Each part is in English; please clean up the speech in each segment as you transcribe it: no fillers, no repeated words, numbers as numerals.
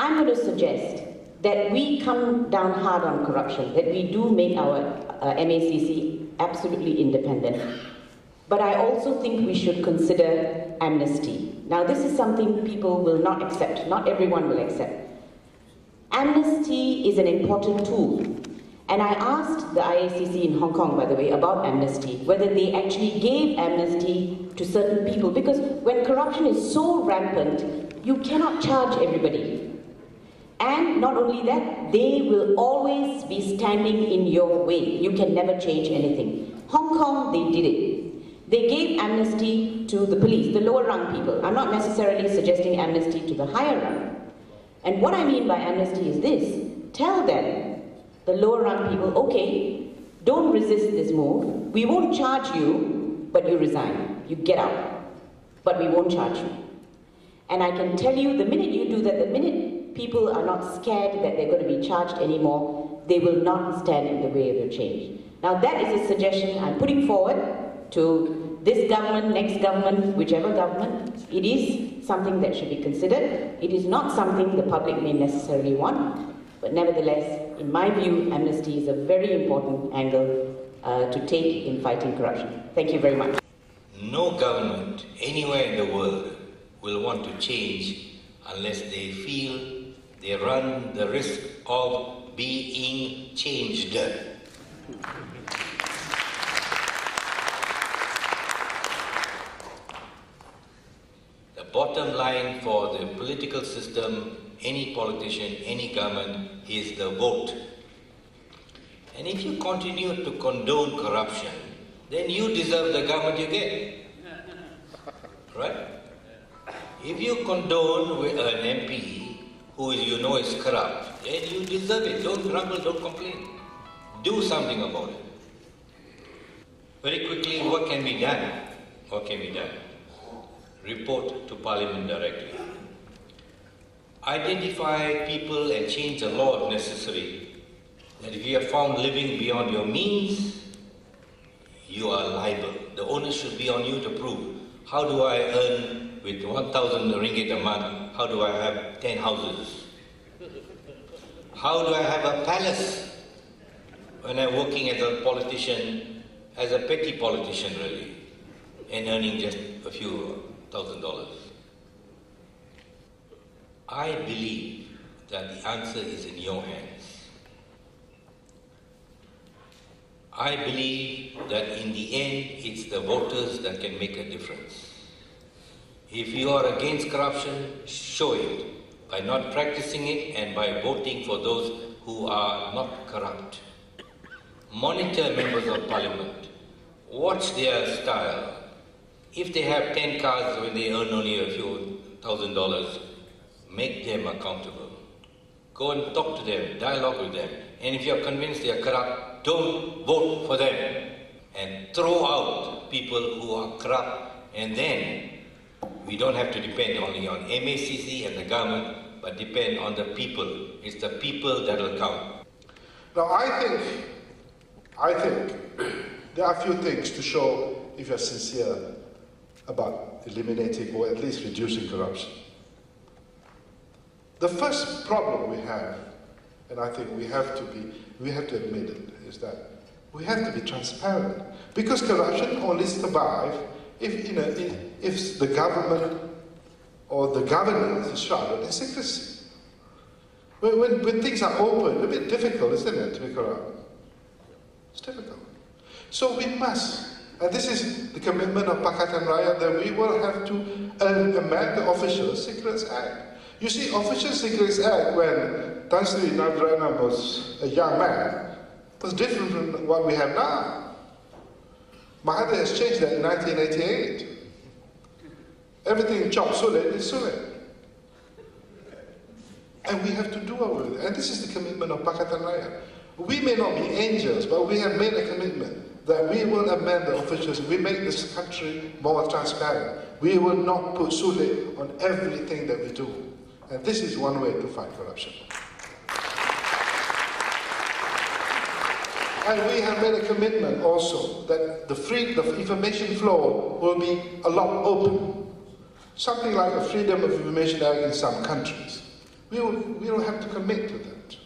I'm going to suggest that we come down hard on corruption, that we do make our MACC absolutely independent. But I also think we should consider amnesty. Now, this is something people will not accept. Not everyone will accept. Amnesty is an important tool. And I asked the IACC in Hong Kong, by the way, about amnesty, whether they actually gave amnesty to certain people. Because when corruption is so rampant, you cannot charge everybody. And not only that, they will always be standing in your way. You can never change anything. Hong Kong, they did it. They gave amnesty to the police, the lower rung people. I'm not necessarily suggesting amnesty to the higher rung. And what I mean by amnesty is this. Tell them, the lower rung people, okay, don't resist this move. We won't charge you, but you resign. You get out. But we won't charge you. And I can tell you, the minute you do that, the minute people are not scared that they're going to be charged anymore, they will not stand in the way of your change. Now that is a suggestion I'm putting forward to this government, next government, whichever government. It is something that should be considered. It is not something the public may necessarily want, but nevertheless, in my view, amnesty is a very important angle to take in fighting corruption. Thank you very much. No government anywhere in the world will want to change unless they feel they run the risk of being changed. The bottom line for the political system, any politician, any government, is the vote. And if you continue to condone corruption, then you deserve the government you get. Right? If you condone an MP who you know is corrupt, then you deserve it. Don't grumble, don't complain. Do something about it. Very quickly, what can be done? What can be done? Report to Parliament directly. Identify people and change the law if necessary. That if you are found living beyond your means, you are liable. The onus should be on you to prove. How do I earn with 1,000 ringgit a month? How do I have 10 houses? How do I have a palace when I'm working as a politician, as a petty politician really, and earning just a few $1,000? I believe that the answer is in your hands. I believe that in the end, it's the voters that can make a difference. If you are against corruption, show it by not practicing it and by voting for those who are not corrupt. Monitor members of parliament. Watch their style. If they have 10 cars when they earn only a few $1,000, make them accountable. Go and talk to them, dialogue with them. And if you're convinced they are corrupt, don't vote for them. And throw out people who are corrupt. And then we don't have to depend only on MACC and the government, but depend on the people. It's the people that will count. Now I think there are a few things to show if you're sincere about eliminating or at least reducing corruption. The first problem we have, and I think we have to admit it, is that we have to be transparent. Because corruption only survives if the government or the governance is shrouded in secrecy. When things are open, it's a bit difficult, isn't it, to be corrupt? It's difficult. So we must, and this is the commitment of Pakatan Rakyat, that we will have to amend the Official Secrets Act. You see, Official Secrets Act, when Tan Sri Navaratnam was a young man, was different from what we have now. Mahathir has changed that in 1988. Everything chop sulit is sulit. And we have to do away with it. And this is the commitment of Pakatan Rakyat. We may not be angels, but we have made a commitment that we will amend the officials. We make this country more transparent. We will not put sulit on everything that we do. And this is one way to fight corruption. And we have made a commitment also that the information flow will be a lot open. Something like a Freedom of Information Act in some countries. We will have to commit to that.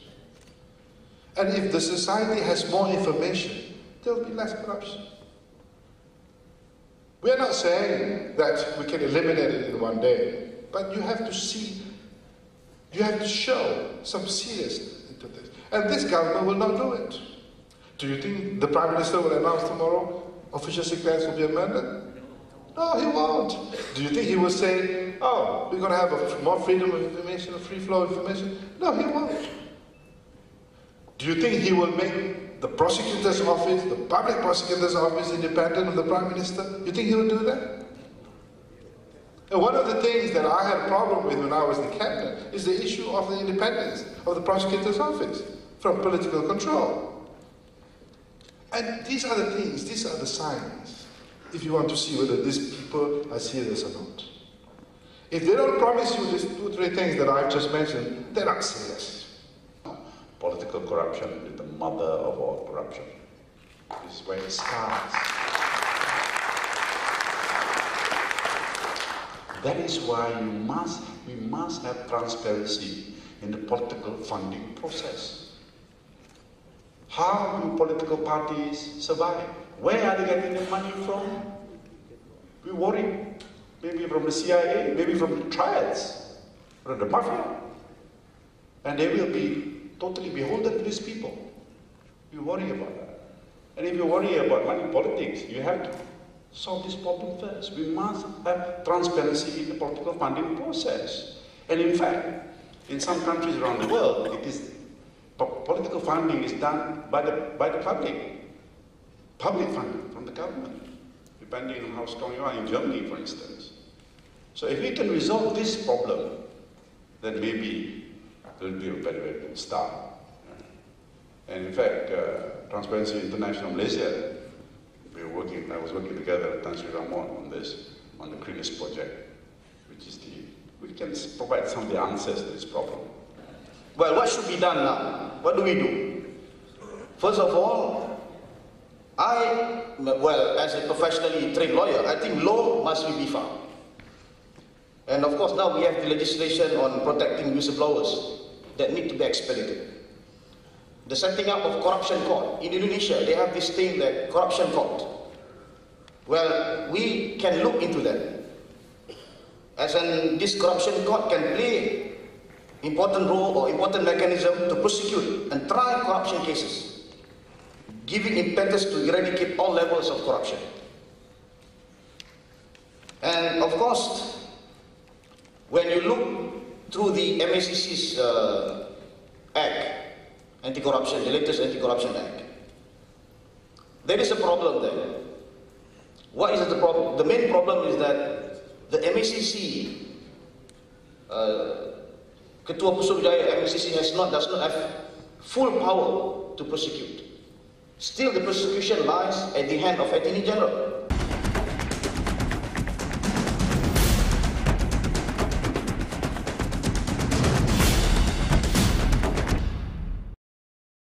And if the society has more information, there will be less corruption. We are not saying that we can eliminate it in one day, but you have to see, you have to show some seriousness into this. And this government will not do it. Do you think the Prime Minister will announce tomorrow official secrets will be amended? No, he won't. Do you think he will say, oh, we're going to have more freedom of information, a free flow of information? No, he won't. Do you think he will make the prosecutor's office, the public prosecutor's office, independent of the Prime Minister? You think he will do that? And one of the things that I had a problem with when I was in cabinet is the issue of the independence of the prosecutor's office from political control. And these are the things, these are the signs, if you want to see whether these people are serious or not. If they don't promise you these 2 or 3 things that I've just mentioned, they're not serious. Political corruption is the mother of all corruption. This is where it starts. That is why we must have transparency in the political funding process. How do political parties survive? Where are they getting their money from? We worry. Maybe from the CIA, maybe from the triads, from the mafia. And they will be totally beholden to these people. We worry about that. And if you worry about money politics, you have to solve this problem first. We must have transparency in the political funding process. And in fact, in some countries around the world, it is political funding is done by the public. Public funding from the government, depending on how strong you are in Germany, for instance. So if we can resolve this problem, then maybe it will be a better way to start. And in fact, Transparency International Malaysia, I was working together with Tan Sri Ramon on this, on the Credits project, which is we can provide some of the answers to this problem. Well, what should be done now? What do we do? First of all, as a professionally trained lawyer, I think law must be found. And of course now we have the legislation on protecting whistleblowers that need to be expedited. The setting up of corruption court. In Indonesia, they have this thing, that corruption court. Well, we can look into that. As in, this corruption court can play important role or important mechanism to prosecute and try corruption cases, giving impetus to eradicate all levels of corruption. And of course, when you look through the MACC's Act, anti-corruption, the latest anti-corruption Act, there is a problem there. What is the problem? The main problem is that the MACC, Ketua Pusat Jaya MACC does not have full power to prosecute. Still, the prosecution lies at the hand of Attorney General.